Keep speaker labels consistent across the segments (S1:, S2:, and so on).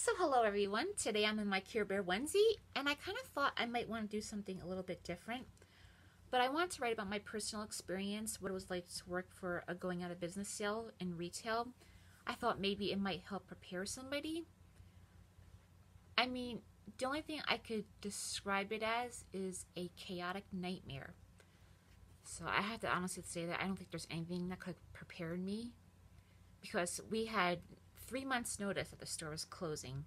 S1: So hello everyone, today I'm in my Care Bear onesie and I kind of thought I might want to do something a little bit different, but I wanted to write about my personal experience, what it was like to work for a going out of business sale in retail. I thought maybe it might help prepare somebody. I mean, the only thing I could describe it as is a chaotic nightmare. So I have to honestly say that I don't think there's anything that could prepare me because we had 3 months notice that the store was closing.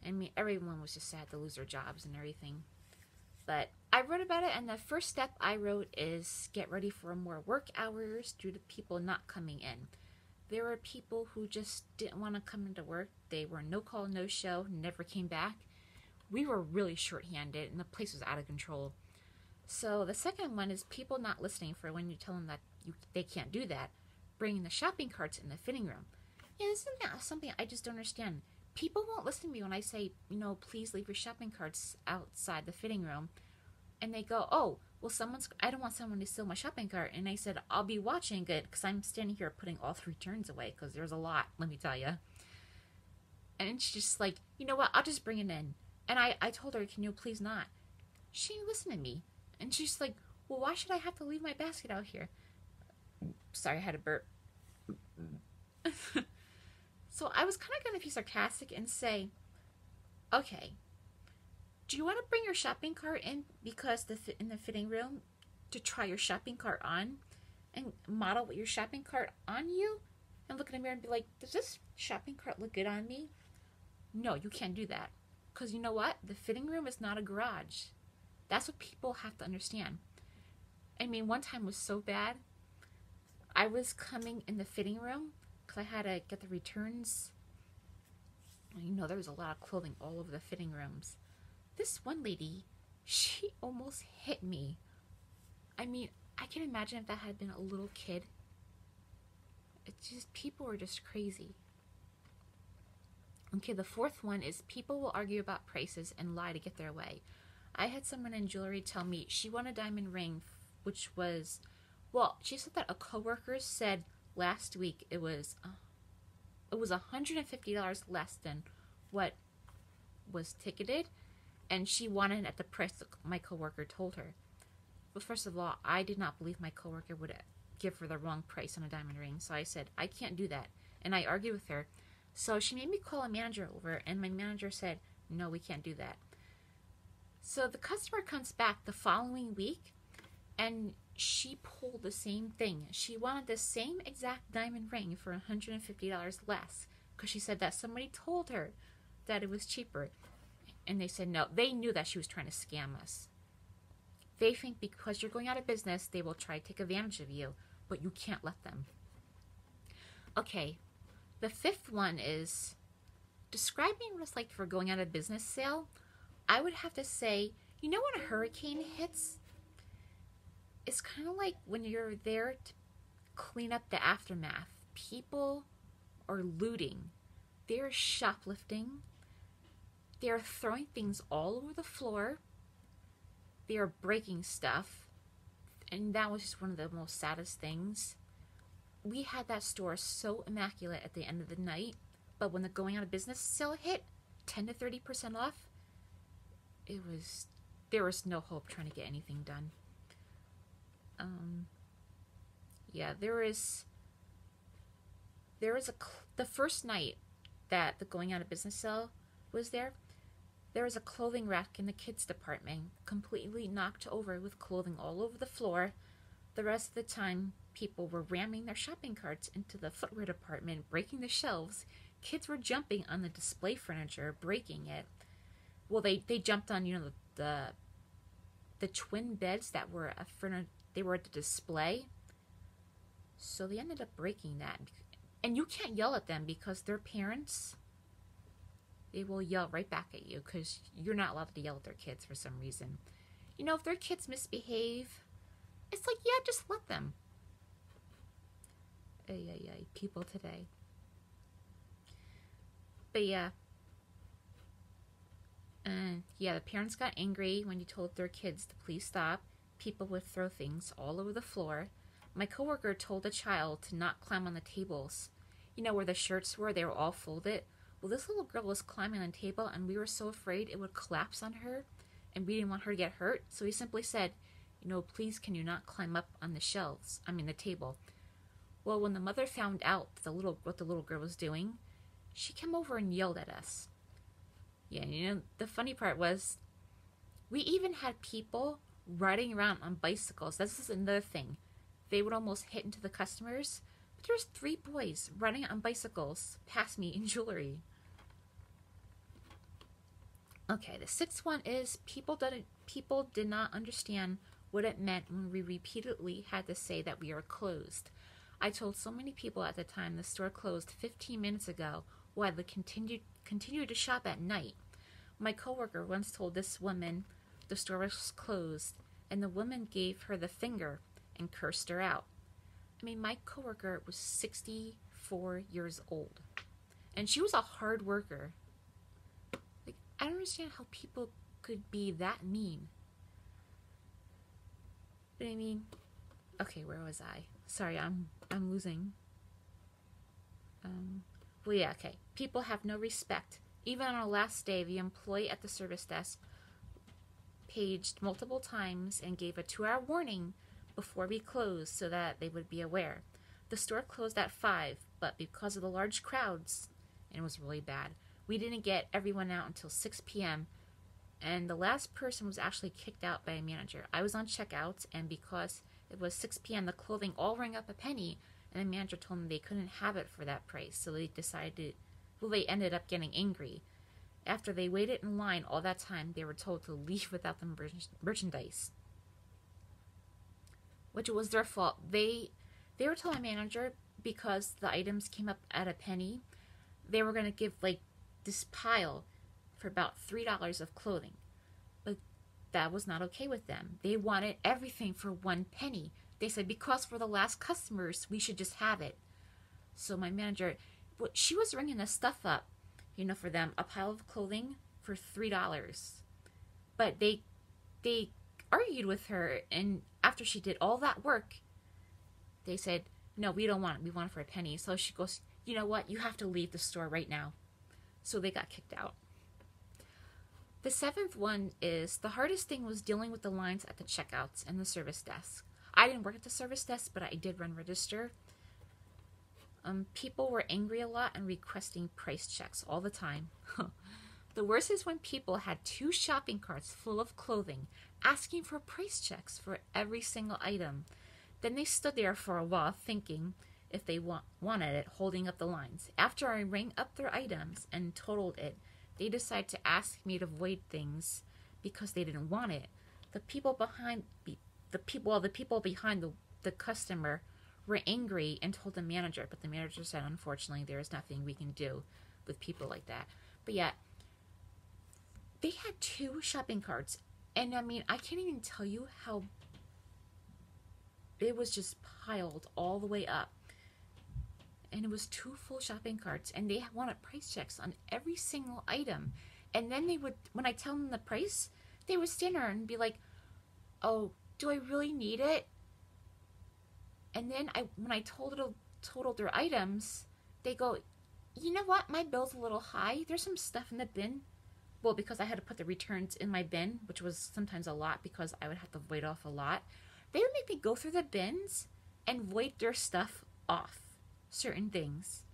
S1: I mean, everyone was just sad to lose their jobs and everything. But I wrote about it, and the first step I wrote is get ready for more work hours due to people not coming in. There were people who just didn't want to come into work. They were no call, no show, never came back. We were really short-handed, and the place was out of control. So the second one is people not listening for when you tell them that they can't do that. Bringing the shopping carts in the fitting room. Yeah, this is something I just don't understand. People won't listen to me when I say, please leave your shopping carts outside the fitting room. And they go, oh, well, I don't want someone to steal my shopping cart. And I said, I'll be watching it because I'm standing here putting all 3 turns away because there's a lot, let me tell you. And she's just like, you know what, I'll just bring it in. And I told her, can you please not? She didn't listen to me. And she's like, well, why should I have to leave my basket out here? Sorry, I had a burp. So I was kind of going to be sarcastic and say, okay, do you want to bring your shopping cart in because in the fitting room to try your shopping cart on and model with your shopping cart on you and look in the mirror and be like, does this shopping cart look good on me? No, you can't do that because you know what? The fitting room is not a garage. That's what people have to understand. I mean, one time was so bad. I was coming in the fitting room because I had to get the returns. There was a lot of clothing all over the fitting rooms. This one lady, she almost hit me. I mean, I can imagine if that had been a little kid. It's just, people were just crazy. Okay, the fourth one is people will argue about prices and lie to get their way. I had someone in jewelry tell me she won a diamond ring, which was, well, she said that a coworker said last week it was $150 less than what was ticketed, and she won it at the price that my coworker told her. Well, first of all, I did not believe my coworker would give her the wrong price on a diamond ring, so I said, I can't do that, and I argued with her. So she made me call a manager over, and my manager said, no, we can't do that. So the customer comes back the following week, and she pulled the same thing. She wanted the same exact diamond ring for $150 less because she said that somebody told her that it was cheaper. And they said no. They knew that she was trying to scam us. They think because you're going out of business, they will try to take advantage of you, but you can't let them. Okay, the fifth one is describing what it's like for going out of business sale. I would have to say, when a hurricane hits, it's kind of like when you're there to clean up the aftermath. People are looting. They're shoplifting. They're throwing things all over the floor. They are breaking stuff. And that was just one of the most saddest things. We had that store so immaculate at the end of the night, but when the going out of business sale hit, 10 to 30% off, there was no hope trying to get anything done. Yeah, the first night that the going out of business sale was there was a clothing rack in the kids department, completely knocked over with clothing all over the floor. The rest of the time, people were ramming their shopping carts into the footwear department, breaking the shelves. Kids were jumping on the display furniture, breaking it. Well, they jumped on, the twin beds that were they were at the display. So they ended up breaking that. And you can't yell at them because their parents, they will yell right back at you because you're not allowed to yell at their kids for some reason. If their kids misbehave, it's like, yeah, just let them. People today. But yeah. The parents got angry when you told their kids to please stop. People would throw things all over the floor. My coworker told a child to not climb on the tables. Where the shirts were, they were all folded. Well, this little girl was climbing on the table, and we were so afraid it would collapse on her, and we didn't want her to get hurt, so he simply said, please can you not climb up on the shelves, the table. Well, when the mother found out what the little girl was doing, she came over and yelled at us. Yeah, the funny part was, we even had people riding around on bicycles. This is another thing. They would almost hit into the customers, but there's 3 boys riding on bicycles past me in jewelry. Okay, the 6th one is people did not understand what it meant when we repeatedly had to say that we are closed. I told so many people at the time the store closed 15 minutes ago while they continued to shop at night. My coworker once told this woman the store was closed, and the woman gave her the finger and cursed her out. My coworker was 64 years old, and she was a hard worker. I don't understand how people could be that mean. But okay, where was I? Sorry, I'm losing. Well, yeah, okay. People have no respect. Even on our last day, the employee at the service desk paged multiple times and gave a 2-hour warning before we closed so that they would be aware. The store closed at 5, but because of the large crowds, and it was really bad, we didn't get everyone out until 6 p.m., and the last person was actually kicked out by a manager. I was on checkout, and because it was 6 p.m., the clothing all rang up a penny, and the manager told them they couldn't have it for that price, so they they ended up getting angry. After they waited in line all that time, they were told to leave without the merchandise, which was their fault. They were told my manager, because the items came up at a penny, they were going to give this pile for about $3 of clothing. But that was not okay with them. They wanted everything for 1 penny. They said, because we're the last customers, we should just have it. So my manager, she was ringing the stuff up, for them, a pile of clothing for $3. But they argued with her, and after she did all that work, they said, no, we don't want it. We want it for a penny. So she goes, you know what? You have to leave the store right now. So they got kicked out. The 7th one is the hardest thing was dealing with the lines at the checkouts and the service desk. I didn't work at the service desk, but I did run register. People were angry a lot and requesting price checks all the time. The worst is when people had 2 shopping carts full of clothing, asking for price checks for every single item. Then they stood there for a while thinking if they wanted it, holding up the lines. After I rang up their items and totaled it, they decided to ask me to void things because they didn't want it. The people behind the customer were angry and told the manager, but the manager said, unfortunately, there is nothing we can do with people like that. But yet, they had 2 shopping carts, and I can't even tell you how it was just piled all the way up. And it was 2 full shopping carts, and they wanted price checks on every single item. And then they would, when I tell them the price, they would stand there and be like, oh, do I really need it? And then when I totaled their items, they go, you know what? My bill's a little high. There's some stuff in the bin. Well, because I had to put the returns in my bin, which was sometimes a lot because I would have to void off a lot. They would make me go through the bins and void their stuff off. Certain things.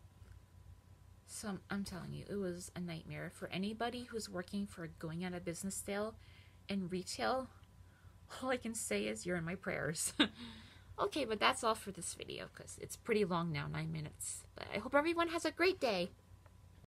S1: So I'm telling you, it was a nightmare for anybody who's working for a going out of business sale in retail. All I can say is you're in my prayers. Okay, but that's all for this video because it's pretty long now, 9 minutes. But I hope everyone has a great day.